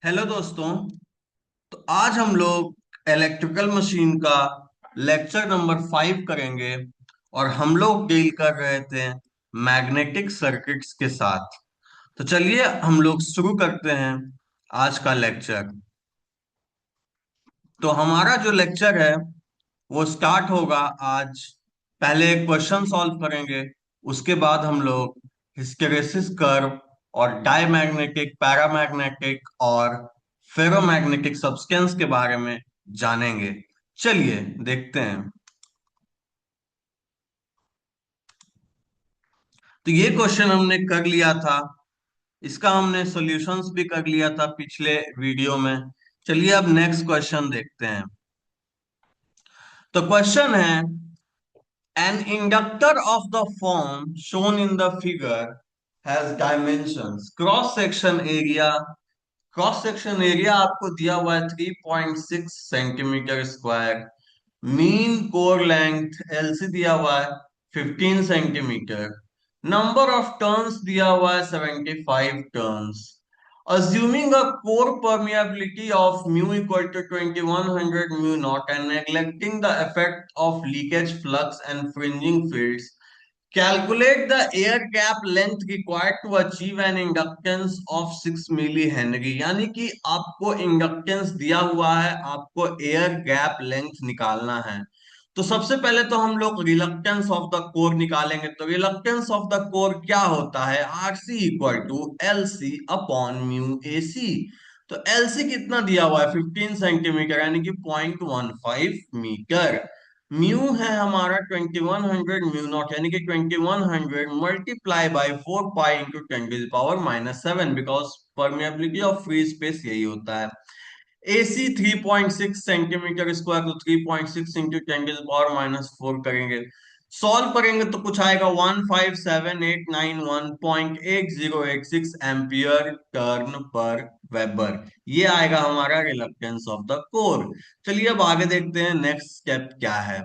Hello दोस्तों। तो आज हम लोग इलेक्ट्रिकल मशीन का लेक्चर नंबर 5 करेंगे। और हम लोग डील कर रहे थे मैग्नेटिक सर्किट्स के साथ। तो चलिए हम लोग शुरू करते हैं आज का लेक्चर। तो हमारा जो लेक्चर है वो स्टार्ट होगा आज। पहले एक क्वेश्चन सॉल्व करेंगे, उसके बाद हम लोग हिस्टैरिसीस कर्व और डायमैग्नेटिक, पैरामैग्नेटिक और फेरोमैग्नेटिक सब्सटेंस के बारे में जानेंगे। चलिए देखते हैं। तो ये क्वेश्चन हमने कर लिया था, इसका हमने सॉल्यूशंस भी कर लिया था पिछले वीडियो में। चलिए अब नेक्स्ट क्वेश्चन देखते हैं। तो क्वेश्चन है, an inductor of the form shown in the figure has dimensions. Cross section area आपको दिया हुआ है 3.6 centimetre square. Mean core length LC दिया हुआ है 15 सेंटीमीटर। नंबर ऑफ टर्न्स दिया हुआ है 75 turns. Assuming a core permeability of mu equal to 2100 mu naught and neglecting the effect of leakage flux and fringing fields, calculate the air gap length required to achieve an inductance of 6 millihenry। यानी कि आपको inductance दिया हुआ है, आपको air gap length निकालना है। तो सबसे पहले तो हम लोग रिलक्टेंस ऑफ द कोर निकालेंगे। तो रिलक्टेंस ऑफ द कोर क्या होता है? RC equal to L C upon mu A C. तो एल सी कितना दिया हुआ है? 15 सेंटीमीटर यानी कि 0.15 मीटर। म्यू है हमारा 2100 म्यू नॉट यानी कि 2100 multiply by 4 pi into 10 to the power -7, because permeability of free space यही होता है। AC 3.6 सेंटीमीटर स्क्वायर, तो 3.6 इंटू 10 to the power -4 करेंगे। सॉल्व करेंगे तो कुछ आएगा 157,891.8086 एम्पियर टर्न पर वेबर। ये आएगा हमारा रिलक्टेंस ऑफ द कोर। चलिए अब आगे देखते हैं नेक्स्ट स्टेप क्या है।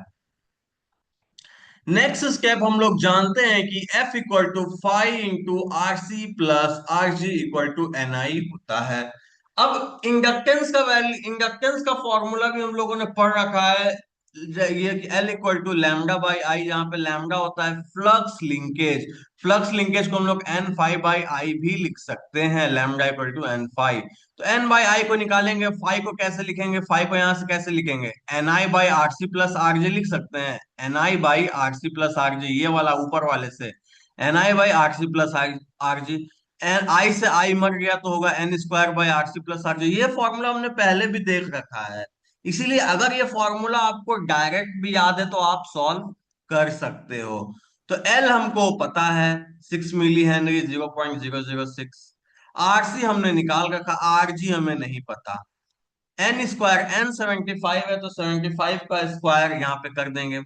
नेक्स्ट स्टेप हम लोग जानते हैं कि F equal to five into R C plus R G equal to N I होता है। अब इंडक्टेंस का वैल्यू, इंडक्टेंस का फॉर्मूला भी हम लोगों ने पढ़ रखा है। ये कि L equal to lambda by I, जहां पे लैम्डा होता है फ्लक्स लिंकेज। फ्लक्स लिंकेज को हम लोग एन फाइव बाई आई भी लिख सकते हैं, lambda equal to N five. तो एन बाई आई को निकालेंगे, फाइव को कैसे लिखेंगे? फाइव को यहां से कैसे लिखेंगे? N I by R C plus R J लिख सकते हैं। N I by R C plus R J, ये वाला ऊपर वाले से N I by R C plus R G. N I से आई मर गया तो होगा N square by R C plus R J. ये फॉर्मूला हमने पहले भी देख रखा है, इसीलिए अगर ये फॉर्मूला आपको डायरेक्ट भी याद है तो आप सॉल्व कर सकते हो। तो एल हमको पता है 6 मिली हेनरी, 0.006। आरसी हमने निकाल रखा, आरजी हमें नहीं पता। एन स्क्वायर, एन 75 है तो 75 का स्क्वायर यहाँ पे कर देंगे।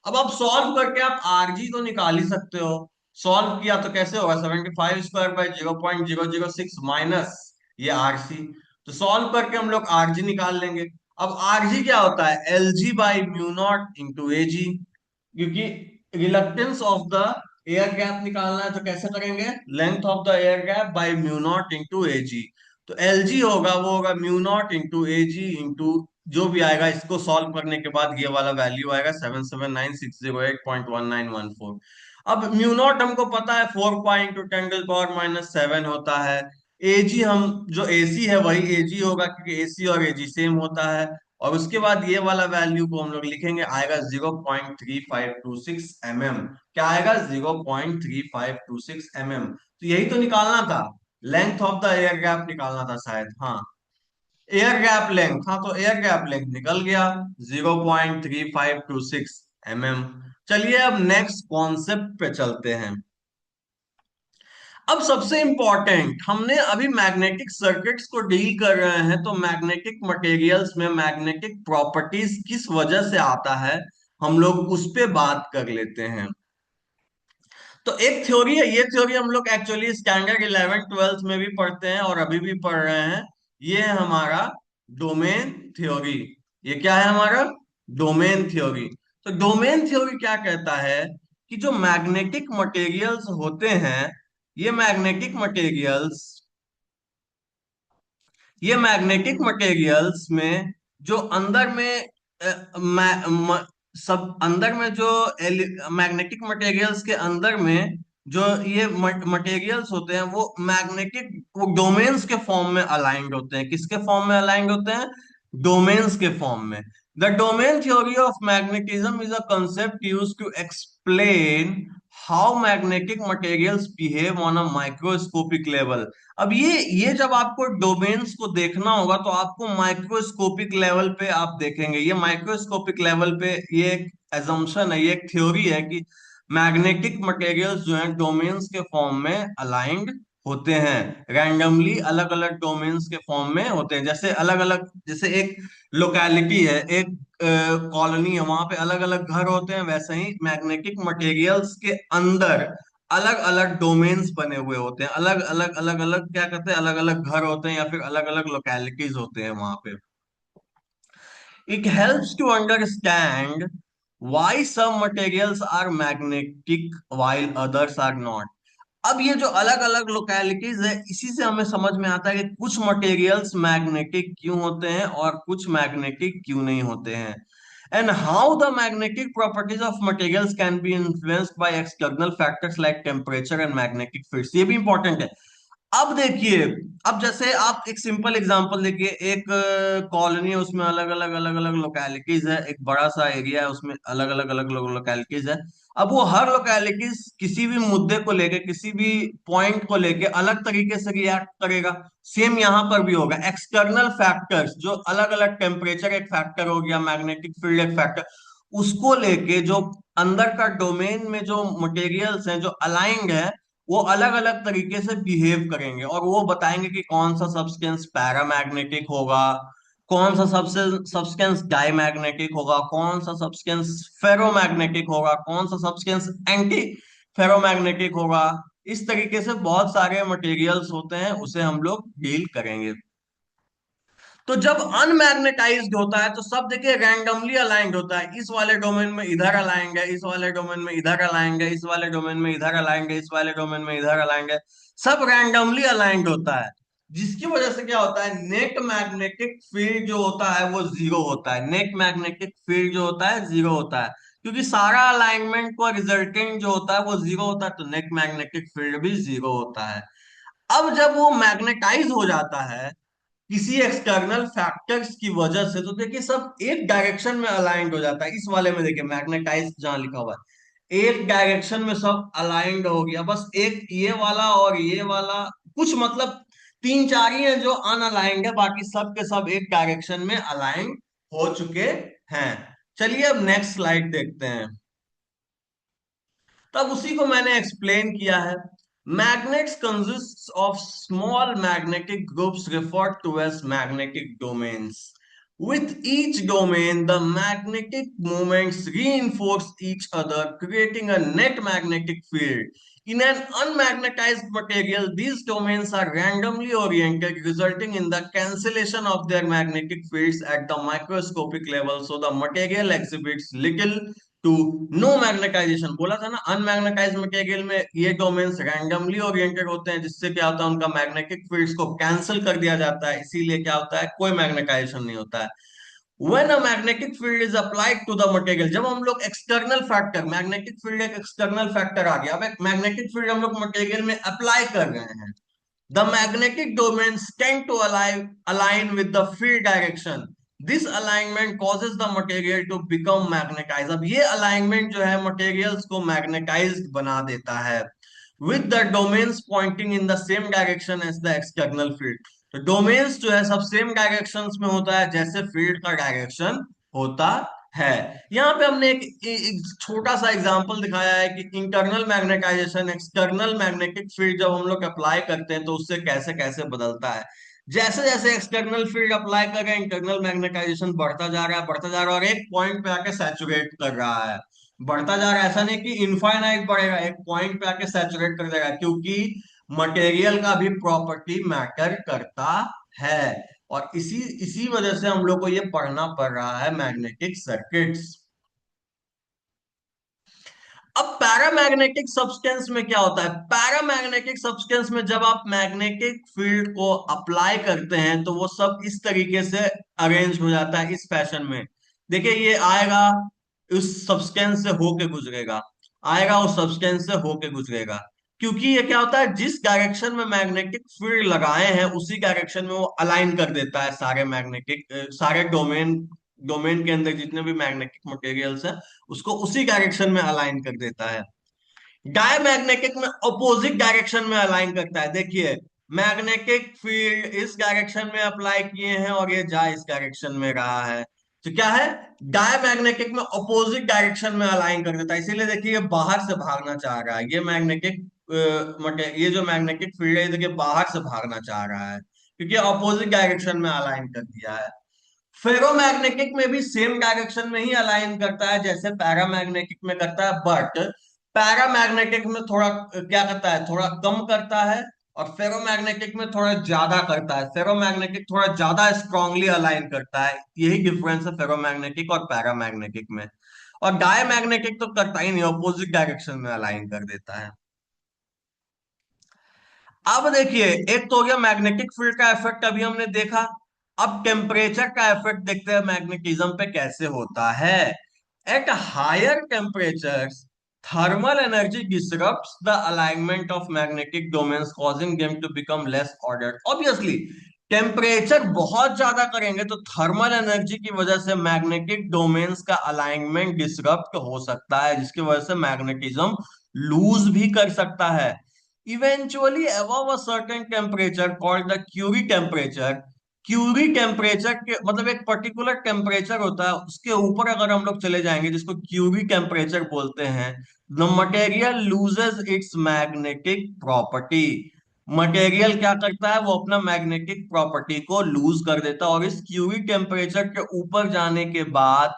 अब आप सॉल्व करके आप आरजी तो निकाल ही सकते हो। सॉल्व किया तो कैसे होगा? 75 स्क्वायर बाई 0.006 माइनस ये आरसी। तो सॉल्व करके हम लोग आरजी निकाल लेंगे। अब आरजी क्या होता है? L G by mu not into A G. क्योंकि reluctance of the air gap निकालना है तो कैसे करेंगे? Length of the air gap by mu not into A G. तो एल जी होगा, वो होगा mu not into A G into जो भी आएगा। इसको सॉल्व करने के बाद ये वाला वैल्यू आएगा 779,608.1914। अब म्यू नॉट हमको पता है 4 pi into 10 to the power -7 होता है। एजी हम जो एसी है वही एजी होगा, क्योंकि एसी और एजी सेम होता है। और उसके बाद ये वाला वैल्यू को हम लोग लिखेंगे, आएगा 0.3526 mm। क्या आएगा? 0.3526 mm। तो यही तो निकालना था, length of the air gap निकालना था शायद। हाँ, एयर गैप लेंथ। हाँ, तो एयर गैप लेंथ निकल गया 0.3526 mm। चलिए अब नेक्स्ट कॉन्सेप्ट पे चलते हैं। अब सबसे इंपॉर्टेंट, हमने अभी मैग्नेटिक सर्किट्स को डील कर रहे हैं, तो मैग्नेटिक मटेरियल्स में मैग्नेटिक प्रॉपर्टीज किस वजह से आता है, हम लोग उस पे बात कर लेते हैं। तो एक थ्योरी है, ये थ्योरी हम लोग एक्चुअली स्टैंडर्ड 11 ट्वेल्थ में भी पढ़ते हैं और अभी भी पढ़ रहे हैं। ये है हमारा डोमेन थ्योरी। ये क्या है हमारा? Domain theory. तो डोमेन थ्योरी क्या कहता है कि जो मैग्नेटिक मटेरियल्स होते हैं, ये मैग्नेटिक मटेरियल्स ये मैग्नेटिक मटेरियल्स में जो अंदर में सब अंदर में जो मैग्नेटिक मटेरियल्स के अंदर में जो ये मटेरियल्स होते हैं वो मैग्नेटिक वो डोमेन्स के फॉर्म में अलाइंड होते हैं। किसके फॉर्म में अलाइंड होते हैं? डोमेन्स के फॉर्म में। The domain theory of magnetism is a concept used to explain how magnetic materials behave on a microscopic level। अब ये जब आपको डोमेन्स को देखना होगा तो आपको माइक्रोस्कोपिक लेवल पे आप देखेंगे। ये माइक्रोस्कोपिक लेवल पे ये एक एजम्पशन है, ये एक थ्योरी है कि मैग्नेटिक मटेरियल्स जो हैं डोमेन्स के फॉर्म में अलाइंड होते हैं, रैंडमली अलग अलग डोमेन्स के फॉर्म में होते हैं। जैसे अलग अलग, जैसे एक लोकेलिटी है, एक कॉलोनी है, वहां पे अलग अलग घर होते हैं, वैसे ही मैग्नेटिक मटेरियल्स के अंदर अलग अलग डोमेन्स बने हुए होते हैं। अलग अलग अलग अलग क्या कहते हैं, अलग अलग घर होते हैं या फिर अलग अलग लोकेलिटीज होते हैं वहां पे। It helps to understand why some materials are magnetic while others are not। अब ये जो अलग अलग लोकेलिटीज है, इसी से हमें समझ में आता है कि कुछ मटेरियल्स मैग्नेटिक क्यों होते हैं और कुछ मैग्नेटिक क्यों नहीं होते हैं। And how the magnetic properties of materials can be influenced by external factors like temperature and magnetic fields. ये भी इंपॉर्टेंट है। अब देखिए, अब जैसे आप एक सिंपल एग्जांपल देखिए, एक कॉलोनी है, उसमें अलग अलग लोकेलिटीज है, एक बड़ा सा एरिया है, उसमें अलग अलग लोकेलिटीज है। अब वो हर लोकेलिटीज किसी भी मुद्दे को लेके, किसी भी पॉइंट को लेके अलग तरीके से रिएक्ट करेगा। सेम यहाँ पर भी होगा। एक्सटर्नल फैक्टर्स जो अलग अलग, टेम्परेचर एक फैक्टर हो गया, मैग्नेटिक फील्ड एक फैक्टर, उसको लेके जो अंदर का डोमेन में जो मटेरियल्स हैं जो अलाइंड है, वो अलग अलग तरीके से बिहेव करेंगे और वो बताएंगे कि कौन सा सब्सटेंस पैरामैग्नेटिक होगा, कौन सा सब्सटेंस डायमैग्नेटिक होगा, कौन सा सब्सटेंस फेरोमैग्नेटिक होगा, कौन सा सब्सटेंस एंटी फेरोमैग्नेटिक होगा। इस तरीके से बहुत सारे मटेरियल्स होते हैं, उसे हम लोग डील करेंगे। तो जब अनमैग्नेटाइज्ड होता है तो सब देखिए रैंडमली अलाइंड होता है। इस वाले डोमेन में इधर अलाइंड है, इस वाले डोमेन में इधर अलाइंड है, इस वाले डोमेन में इधर अलाइंड है, इस वाले डोमेन में इधर अलाइंड है। सब रैंडमली अलाइंड होता है, जिसकी वजह से क्या होता है, नेट मैग्नेटिक फील्ड जो होता है वो जीरो होता है। नेट मैग्नेटिक फील्ड जो होता है जीरो होता है, क्योंकि सारा अलाइनमेंट को रिजल्टेंट जो होता है वो जीरो होता है, तो नेट मैग्नेटिक फील्ड भी जीरो होता है। अब जब वो मैग्नेटाइज हो जाता है किसी एक्सटर्नल फैक्टर्स की वजह से, तो देखिए सब एक डायरेक्शन में अलाइंड हो जाता है। इस वाले में देखिए मैग्नेटाइज जहां लिखा हुआ है, एक डायरेक्शन में सब अलाइंड हो गया। बस एक ये वाला और ये वाला, कुछ मतलब तीन चार ही हैं जो अनअलाइंड है, बाकी सब के सब एक डायरेक्शन में अलाइंड हो चुके हैं। चलिए अब नेक्स्ट स्लाइड देखते हैं। तब उसी को मैंने एक्सप्लेन किया है। Magnets consist of small magnetic groups referred to as magnetic domains. With each domain, the magnetic moments reinforce each other, creating a net magnetic field. In an unmagnetized material, these domains are randomly oriented, resulting in the cancellation of their magnetic fields at the microscopic level. So the material exhibits little to no magnetisation. बोला था ना, unmagnetised material में ये domains randomly oriented होते हैं, जिससे क्या होता है, उनका मैग्नेटिक फील्ड्स को कैंसिल कर दिया जाता है, इसीलिए क्या होता है, कोई मैग्नेटाइजेशन नहीं होता है। When a magnetic field is applied to the material, जब हम लोग एक्सटर्नल फैक्टर, मैग्नेटिक फील्ड एक एक्सटर्नल फैक्टर आ गया, अब एक मैग्नेटिक फील्ड हम लोग मटेरियल में अप्लाई कर रहे हैं, the magnetic domains tend to align with the field direction. This alignment causes the material to become magnetized। अब ये alignment जो है materials को magnetized बना देता है, with the domains pointing in the same direction as the external field। तो domains जो है सब सेम डायरेक्शंस में होता है जैसे फील्ड का डायरेक्शन होता है। यहाँ पे हमने एक छोटा सा एग्जांपल दिखाया है कि internal magnetisation, external magnetic field जब हम लोग अप्लाई करते हैं तो उससे कैसे कैसे बदलता है। जैसे जैसे एक्सटर्नल फील्ड अप्लाई कर रहे हैं, इंटरनल मैग्नेटाइजेशन बढ़ता जा रहा है, बढ़ता जा रहा है, और एक पॉइंट पे आके सैचुरेट कर रहा है। बढ़ता जा रहा है, ऐसा नहीं कि इनफाइनाइट बढ़ेगा, एक पॉइंट पे आके सैचुरेट कर देगा, क्योंकि मटेरियल का भी प्रॉपर्टी मैटर करता है। और इसी इसी वजह से हम लोग को ये पढ़ना पड़ रहा है मैग्नेटिक सर्किट्स। अब पैरामैग्नेटिक सब्सटेंस में क्या होता है? पैरामैग्नेटिक सब्सटेंस में जब आप मैग्नेटिक फील्ड को अप्लाई करते हैं तो वो सब इस तरीके से अरेंज हो जाता है, इस फैशन में। देखिए ये आएगा, उस सब्सटेंस से होके गुजरेगा, आएगा उस सब्सटेंस से होके गुजरेगा। क्योंकि ये क्या होता है, जिस डायरेक्शन में मैग्नेटिक फील्ड लगाए हैं उसी डायरेक्शन में वो अलाइन कर देता है सारे मैग्नेटिक, सारे डोमेन, डोमेन के अंदर जितने भी मैग्नेटिक मटेरियल्स हैं उसको उसी डायरेक्शन में अलाइन कर देता है। डायमैग्नेटिक में अपोजिट डायरेक्शन में अलाइन करता है। देखिए मैग्नेटिक फील्ड इस डायरेक्शन में अप्लाई किए हैं और ये जा इस डायरेक्शन में रहा है, तो क्या है, डायमैग्नेटिक में अपोजिट डायरेक्शन में अलाइन कर देता है। इसीलिए देखिए ये बाहर से भागना चाह रहा है, ये मैग्नेटिक ये जो मैग्नेटिक फील्ड है ये देखिए बाहर से भागना चाह रहा है क्योंकि अपोजिट डायरेक्शन में अलाइन कर दिया है। फेरोमैग्नेटिक में भी सेम डायरेक्शन में ही अलाइन करता है जैसे पैरामैग्नेटिक में करता है, बट पैरामैग्नेटिक में थोड़ा क्या करता है, थोड़ा कम करता है, और फेरोमैग्नेटिक में थोड़ा ज्यादा करता है। फेरोमैग्नेटिक थोड़ा ज्यादा स्ट्रांगली अलाइन करता है, यही डिफरेंस है फेरोमैग्नेटिक और पैरामैग्नेटिक में। और डायमैग्नेटिक तो करता ही नहीं, ऑपोजिट डायरेक्शन में अलाइन कर देता है। अब देखिए एक तो हो गया मैग्नेटिक फील्ड का इफेक्ट, अभी हमने देखा। अब टेम्परेचर का इफेक्ट देखते हैं मैग्नेटिज्म पे कैसे होता है। At higher temperature thermal energy disrupts the alignment of magnetic domains causing them to become less ordered. Obviously temperature बहुत ज्यादा करेंगे तो थर्मल एनर्जी की वजह से मैग्नेटिक डोमेन्स का अलाइनमेंट डिसरप्ट हो सकता है, जिसकी वजह से मैग्नेटिज्म लूज भी कर सकता है। Eventually, above a certain temperature called the Curie temperature, Curie temperature के मतलब एक पर्टिकुलर टेम्परेचर होता है, उसके ऊपर अगर हम लोग चले जाएंगे जिसको क्यूरी टेम्परेचर बोलते हैं, the material loses it's magnetic property. Material क्या करता है, वो अपना मैग्नेटिक प्रॉपर्टी को लूज कर देता है, और इस क्यूरी टेम्परेचर के ऊपर जाने के बाद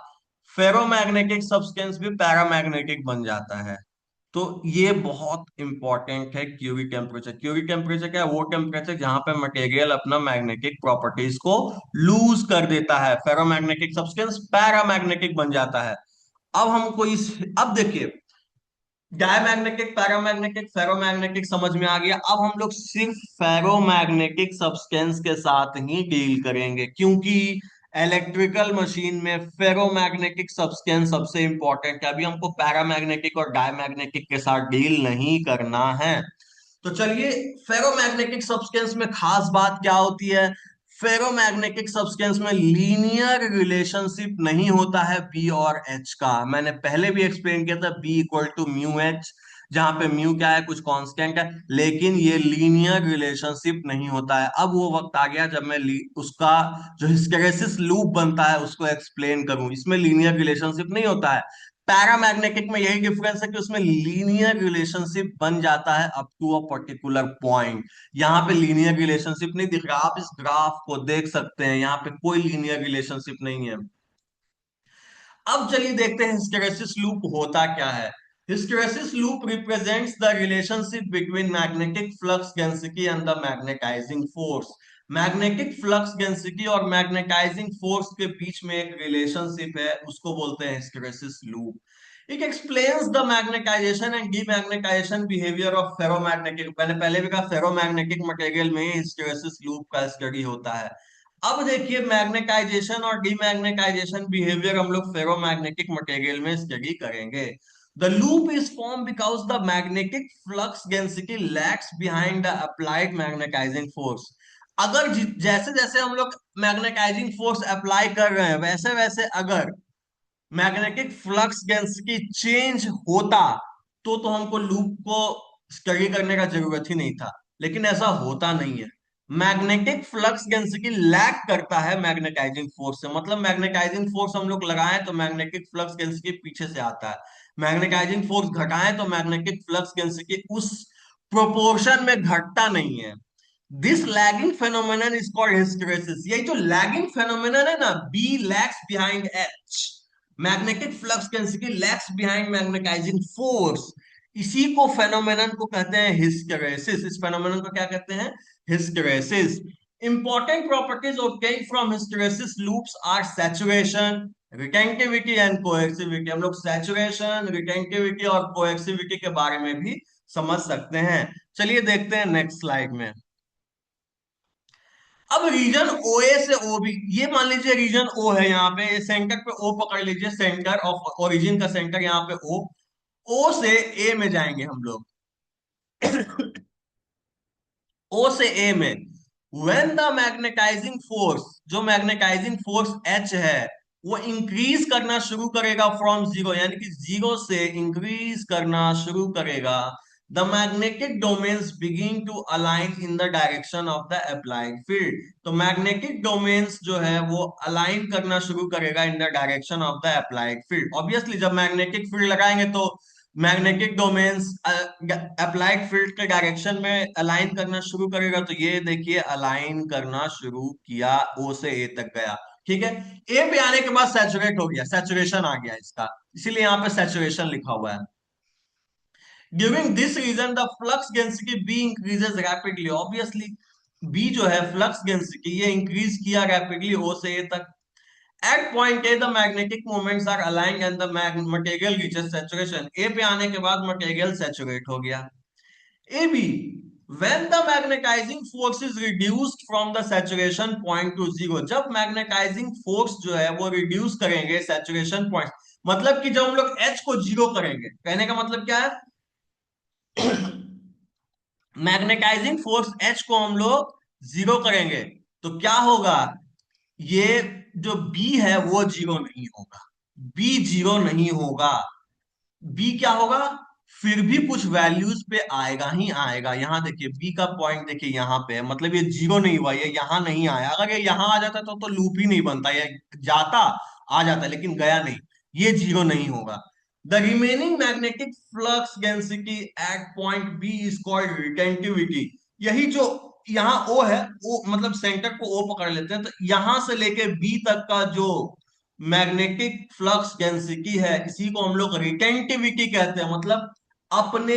फेरोमैग्नेटिक सब्सटेंस भी पैरामैग्नेटिक बन जाता है। तो ये बहुत इंपॉर्टेंट है क्यूरी टेम्परेचर। क्यूरी टेम्परेचर क्या है, वो टेम्परेचर जहां पे मटेरियल अपना मैग्नेटिक प्रॉपर्टीज को लूज कर देता है, फेरोमैग्नेटिक सब्सटेंस पैरामैग्नेटिक बन जाता है। अब हमको इस, अब देखिए डायमैग्नेटिक, पैरामैग्नेटिक, फेरोमैग्नेटिक समझ में आ गया। अब हम लोग सिर्फ फेरोमैग्नेटिक सब्सटेंस के साथ ही डील करेंगे क्योंकि इलेक्ट्रिकल मशीन में फेरोमैग्नेटिक सब्सटेंस सबसे इंपॉर्टेंट है। अभी हमको पैरामैग्नेटिक और डायमैग्नेटिक के साथ डील नहीं करना है। तो चलिए, फेरोमैग्नेटिक सब्सटेंस में खास बात क्या होती है? फेरोमैग्नेटिक सब्सटेंस में लीनियर रिलेशनशिप नहीं होता है बी और एच का। मैंने पहले भी एक्सप्लेन किया था, B equal to mu H, जहां पे म्यू क्या है, कुछ कांस्टेंट है, लेकिन ये लीनियर रिलेशनशिप नहीं होता है। अब वो वक्त आ गया जब मैं उसका जो हिस्टैरिसीस लूप बनता है उसको एक्सप्लेन करूं। इसमें लीनियर रिलेशनशिप नहीं होता है। पैरामैग्नेटिक में यही डिफरेंस है कि उसमें लीनियर रिलेशनशिप बन जाता है up to a particular point. यहाँ पे लीनियर रिलेशनशिप नहीं दिख रहा, आप इस ग्राफ को देख सकते हैं, यहाँ पे कोई लीनियर रिलेशनशिप नहीं है। अब चलिए देखते हैं हिस्टैरिसीस लूप होता क्या है। Hysteresis loop represents the relationship between magnetic flux density and the magnetising force. Magnetic flux density और मैग्नेटाइजिंग फोर्स के बीच में एक रिलेशनशिप है, उसको बोलते हैं hysteresis loop. It explains the magnetisation and demagnetisation behaviour of ferromagnetic. मैंने पहले भी कहा फेरोमैग्नेटिक मटेरियल में हिस्टैरिसीस लूप का स्टडी होता है। अब देखिए मैग्नेटाइजेशन और डीमैग्नेटाइजेशन बिहेवियर हम लोग फेरोमैग्नेटिक मटेरियल में स्टडी करेंगे। The loop is form because the magnetic flux density lags behind the applied magnetising force. अगर जैसे जैसे हम लोग मैग्नेटाइजिंग फोर्स अप्लाई कर रहे हैं वैसे वैसे अगर मैग्नेटिक फ्लक्स डेंसिटी चेंज होता तो हमको लूप को स्टडी करने का जरूरत ही नहीं था, लेकिन ऐसा होता नहीं है। मैग्नेटिक फ्लक्स डेंसिटी लैग करता है मैग्नेटाइजिंग फोर्स से, मतलब मैग्नेटाइजिंग फोर्स हम लोग लगाएं तो मैग्नेटिक फ्लक्स डेंसिटी पीछे से आता है, मैग्नेटाइजिंग फोर्स घटाएं तो मैग्नेटिक फ्लक्स डेंसिटी उस प्रोपोर्शन में घटता नहीं है। This lagging phenomenon is called hysteresis. यही जो लैगिंग फेनोमेनन है ना, B lags behind H, magnetic flux density lags behind magnetising force, इसी को फेनोमेनन को कहते हैं हिस्टैरिसीस। इस फेनोमेनन को क्या कहते हैं? Hysteresis. Important properties obtained from hysteresis loops are saturation, retentivity and coercivity. हम लोग saturation, retentivity और coercivity के बारे में भी समझ सकते हैं। चलिए देखते हैं नेक्स्ट स्लाइड में। अब रीजन ओ ए से ओ बी, ये मान लीजिए रीजन ओ है, यहाँ पे सेंटर पे ओ पकड़ लीजिए, सेंटर ऑफ ओरिजिन का सेंटर यहाँ पे ओ से ए में जाएंगे हम लोग। ओ से ए में व्हेन द मैग्नेटाइजिंग फोर्स, जो मैग्नेटाइजिंग फोर्स एच है वो इंक्रीज करना शुरू करेगा फ्रॉम जीरो, यानी कि जीरो से इंक्रीज करना शुरू करेगा, the magnetic domains begin to align in the direction of the applied field. तो मैग्नेटिक डोमेन्स जो है वो अलाइन करना शुरू करेगा in the direction of the applied field. Obviously जब मैग्नेटिक फील्ड लगाएंगे तो मैग्नेटिक डोमेन्स अप्लाइड फील्ड के डायरेक्शन में अलाइन करना शुरू करेगा। तो ये देखिए अलाइन करना शुरू किया, ओ से ए तक गया। ठीक है, ए पे आने के बाद सैचुरेट हो गया, सैचुरेशन आ गया इसका, इसीलिए यहाँ पे सैचुरेशन लिखा हुआ है। During this region the flux density B increases rapidly. Obviously B जो है फ्लक्स डेंसिटी ये इंक्रीज किया रैपिडली ओ से ए तक। At point A, the magnetic moments are aligned and the material reaches saturation. A पे आने के बाद material saturate हो गया। A B, when the magnetizing force is reduced from the saturation point to zero, जब magnetizing force जो है वो reduce करेंगे saturation point, मतलब कि जब हम लोग H को जीरो करेंगे, कहने का मतलब क्या है, मैग्नेटाइजिंग फोर्स H को हम लोग जीरो करेंगे तो क्या होगा, ये जो बी है वो जीरो नहीं होगा, बी जीरो नहीं होगा, बी क्या होगा, फिर भी कुछ वैल्यूज पे आएगा ही आएगा। यहां देखिए बी का पॉइंट देखिए यहाँ पे है, मतलब ये जीरो नहीं हुआ, ये यहां नहीं आया। अगर ये यहां आ जाता तो लूप ही नहीं बनता, ये जाता आ जाता लेकिन गया नहीं, ये जीरो नहीं होगा। The remaining magnetic flux density at point B is called retentivity. यही जो यहाँ ओ है, ओ मतलब सेंटर को ओ पकड़ लेते हैं, तो यहां से लेके बी तक का जो मैग्नेटिक फ्लक्स डेंसिटी है इसी को हम लोग रिटेंटिविटी कहते हैं। मतलब अपने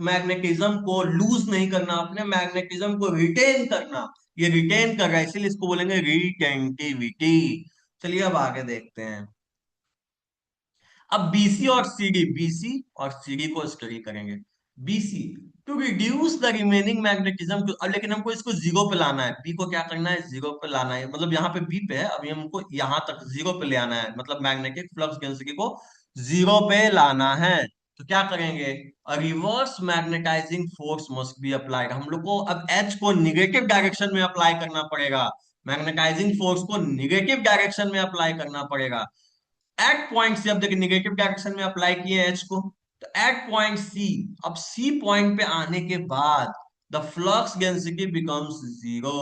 मैग्नेटिज्म को लूज नहीं करना, अपने मैग्नेटिज्म को रिटेन करना, ये रिटेन कर रहा है इसीलिए इसको बोलेंगे रिटेंटिविटी। चलिए अब आगे देखते हैं। अब बीसी और सीडी, बीसी और सीडी को स्टडी करेंगे। BC to reduce the remaining magnetism, अब लेकिन हमको इसको जीरो पे लाना है, बी को क्या करना है, जीरो पे लाना है, मतलब यहाँ पे बी पे है, अभी हमको यहाँ तक जीरो पे ले आना है, मतलब मैग्नेटिक फ्लक्स डेंसिटी को जीरो पे लाना है। तो क्या करेंगे, reverse magnetising force must be applied. हम लोग को अब एच को निगेटिव डायरेक्शन में अप्लाई करना पड़ेगा, मैग्नेटाइजिंग फोर्स को निगेटिव डायरेक्शन में अप्लाई करना पड़ेगा। एट पॉइंट सी, अब देखिए निगेटिव डायरेक्शन में अप्लाई किए एच को, तो एट पॉइंट सी, अब सी पॉइंट पे आने के बाद the flux density becomes zero.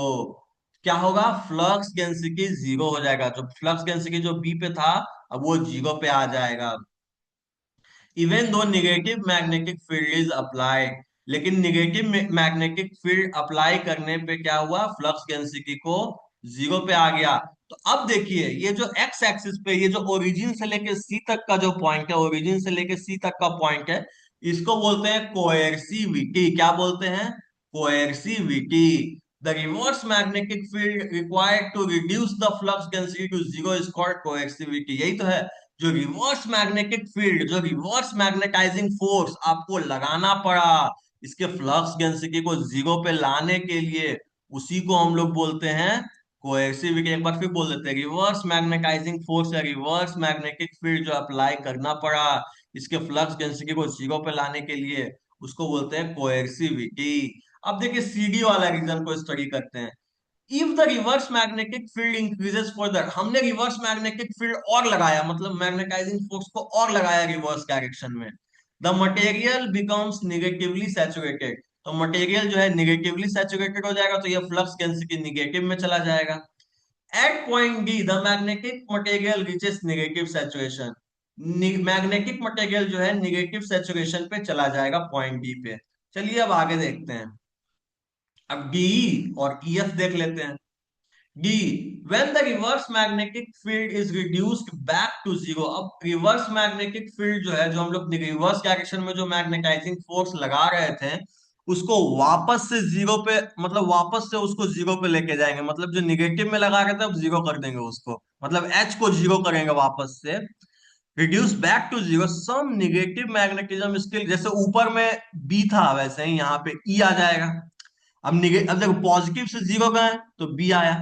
क्या होगा, फ्लक्स डेंसिटी जीरो हो जाएगा, जो फ्लक्स डेंसिटी जो बी पे था अब वो जीरो पे आ जाएगा। Even though negative magnetic field is applied, लेकिन निगेटिव मैग्नेटिक फील्ड अप्लाई करने पे क्या हुआ, फ्लक्स डेंसिटी को जीरो पे आ गया। तो अब देखिए ये जो एक्स एक्सिस पे ये जो ओरिजिन से लेके सी तक का जो पॉइंट है, ओरिजिन से लेके सी तक का पॉइंट है, इसको बोलते हैं कोएर्सिविटी। क्या बोलते हैं, coercivity. The reverse magnetic field required to reduce the flux density to zero is called coercivity. यही तो है, जो रिवर्स मैग्नेटिक फील्ड, जो रिवर्स मैग्नेटाइजिंग फोर्स आपको लगाना पड़ा इसके फ्लक्स डेंसिटी को जीरो पे लाने के लिए, उसी को हम लोग बोलते हैं कोएर्सिविटी। एक बार फिर बोल देते हैं, रिवर्स मैग्नेटाइजिंग फोर्स या रिवर्स मैग्नेटिक फील्ड जो अप्लाई करना पड़ा इसके फ्लक्स डेंसिटी को जीरो पे लाने के लिए, उसको बोलते हैं कोएर्सिविटी। अब देखिए सीडी वाला रीजन को स्टडी करते हैं। If the reverse magnetic field increases further, हमने रिवर्स मैग्नेटिक फील्ड और लगाया, मतलब मैग्नेटाइजिंग फोर्स को और लगाया रिवर्स डायरेक्शन में, the material becomes negatively saturated. तो मटेरियल जो है निगेटिवली सैचुरेटेड हो जाएगा, तो ये फ्लक्स डेंसिटी निगेटिव में चला जाएगा। At point D the magnetic material reaches negative saturation, magnetic material जो है निगेटिव सैचुरेशन पे चला जाएगा पॉइंट डी पे। चलिए अब आगे देखते हैं। अब डी और ईएफ देख लेते हैं। D, when the reverse magnetic field is reduced back to zero, अब रिवर्स मैग्नेटिक फील्ड जो है, जो हम लोग रिवर्स डायरेक्शन में जो मैग्नेटाइजिंग फोर्स लगा रहे थे उसको वापस से जीरो पे, मतलब वापस से उसको जीरो पे लेके जाएंगे, मतलब जो निगेटिव में लगा रहे थे अब जीरो कर देंगे उसको, मतलब एच को जीरो करेंगे वापस से। Reduce back to zero some negative magnetism skill, जैसे ऊपर में बी था वैसे ही यहाँ पे ई आ जाएगा। अब देखो पॉजिटिव से जीरो गए तो बी आया,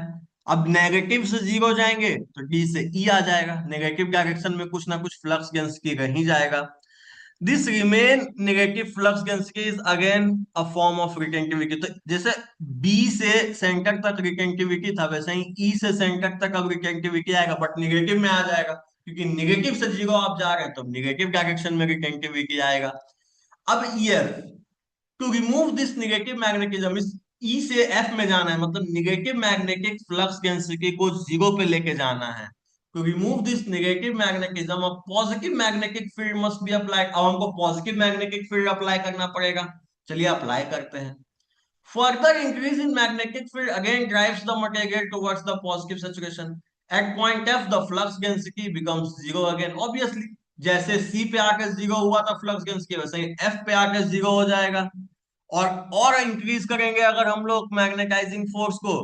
अब नेगेटिव से जीरो जाएंगे तो डी से ई आ जाएगा, नेगेटिव डायरेक्शन में कुछ ना कुछ फ्लक्स डेंसिटी रह ही जाएगा। This remain negative flux density is again a form of retentivity. तो जैसे बी से सेंटर तक रिटेंटिविटी था वैसे ही ई से सेंटर तक अब रिटेंटिविटी आएगा, बट निगेटिव में आ जाएगा, क्योंकि निगेटिव से जीरो आप जा रहे हैं तो निगेटिव डायरेक्शन में रिटेंटिविटी आएगा। अब here to remove this negative magnetism, इस ई से एफ में जाना है, मतलब नेगेटिव मैग्नेटिक फ्लक्स डेंसिटी को जीरो पे लेके जाना है। To remove this negative magnetism अब positive magnetic field must be applied, अब हमको पॉजिटिव मैग्नेटिक फील्ड अप्लाई करना पड़ेगा। चलिए अप्लाई करते हैं। Further increase in magnetic field again drives the material towards the positive saturation. At point F the flux density becomes zero again, obviously जैसे C पे आकर जीरो हुआ था फ्लक्स डेंसिटी, वैसे ही एफ पे आकर जीरो हो जाएगा। और इंक्रीज करेंगे अगर हम लोग मैग्नेटाइजिंग फोर्स को,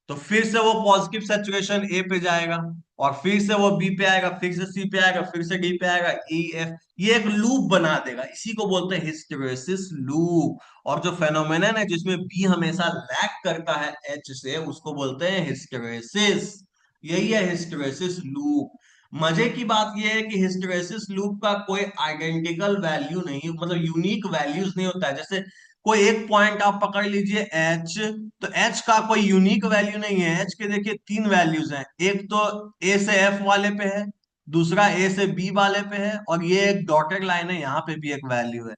तो फिर से वो पॉजिटिव सैचुरेशन ए पे जाएगा, और फिर से वो बी पे आएगा, फिर से सी पे आएगा, फिर से डी पे आएगा, ई एफ, ये एक लूप बना देगा, इसी को बोलते हैं हिस्टेरेसिस लूप। और जो फेनोमेनन है जिसमें बी हमेशा लैग करता है एच से, उसको बोलते हैं हिस्टेरेसिस। यही है हिस्टेरेसिस लूप। मजे की बात यह है कि हिस्टेरेसिस लूप का कोई आइडेंटिकल वैल्यू नहीं, मतलब यूनिक वैल्यूज नहीं होता है। जैसे कोई एक पॉइंट आप पकड़ लीजिए एच, तो एच का कोई यूनिक वैल्यू नहीं है। एच के देखिए तीन वैल्यूज हैं, एक तो ए से एफ वाले पे है, दूसरा ए से बी वाले पे है, और ये एक डॉटेड लाइन है यहाँ पे भी एक वैल्यू है।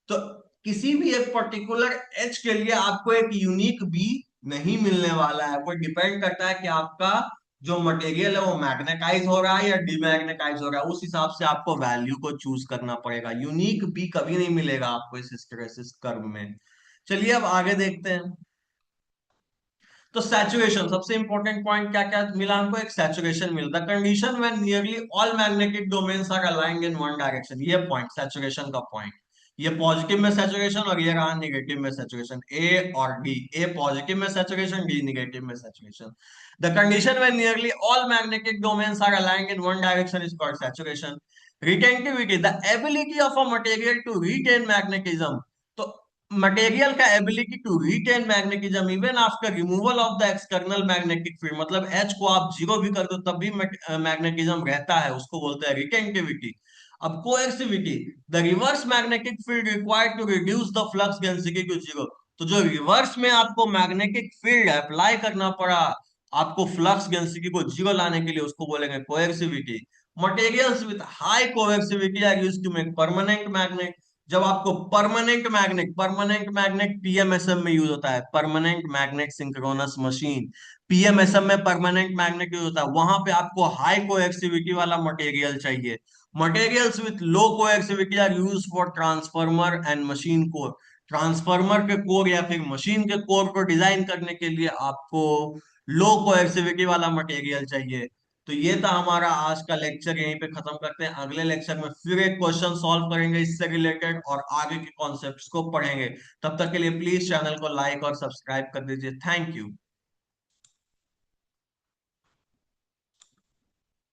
तो किसी भी एक पर्टिकुलर एच के लिए आपको एक यूनिक बी नहीं मिलने वाला है। वो डिपेंड करता है कि आपका जो मटेरियल है वो मैग्नेटाइज हो रहा है या डिमैग्नेटाइज हो रहा है, उस हिसाब से आपको वैल्यू को चूज करना पड़ेगा। यूनिक बी कभी नहीं मिलेगा आपको इस हिस्टैरिसीस कर्व में। चलिए अब आगे देखते हैं। तो सैचुरेशन सबसे इंपॉर्टेंट पॉइंट क्या क्या मिला हमको, एक सैचुरेशन मिला, the condition when nearly all magnetic domains are aligned in one direction, ये पॉइंट सैचुरेशन का पॉइंट। ये पॉजिटिव में सैचुरेशन और ये रहा नेगेटिव में सैचुरेशन, ए और डी, ए पॉजिटिव में सैचुरेशन, डी नेगेटिव में saturation. The condition when nearly all magnetic domains are aligned in one direction is called saturation. Retentivity, the ability of a material to retain magnetism. तो material का ability to retain magnetism even after removal of the external magnetic field, मतलब H को आप zero भी कर दो तब भी मैग्नेटिज्म रहता है, उसको बोलते हैं रिटेंटिविटी। अब coercivity, the reverse magnetic field required to reduce the flux density to zero. तो जो रिवर्स में आपको मैग्नेटिक फील्ड अप्लाई करना पड़ा आपको फ्लक्स डेंसिटी को जीरो लाने के लिए, उसको बोलेंगे coercivity. Materials with high coercivity are used to make permanent magnet. जब आपको परमानेंट मैग्नेट पीएमएसएम में यूज होता है, permanent magnet synchronous machine, PMSM में परमानेंट मैग्नेट यूज होता है, वहां पे आपको हाई कोएक्सिविटी वाला मटेरियल चाहिए। Materials with low coercivity are use for transformer and machine core. Transformer के कोर या फिर मशीन के कोर को डिजाइन करने के लिए आपको लो कोएक्सिविटी वाला मटेरियल चाहिए। तो ये था हमारा आज का लेक्चर, यहीं पे खत्म करते हैं। अगले लेक्चर में फिर एक क्वेश्चन सॉल्व करेंगे इससे रिलेटेड और आगे के कॉन्सेप्ट्स को पढ़ेंगे। तब तक के लिए प्लीज चैनल को लाइक और सब्सक्राइब कर दीजिए। Thank you.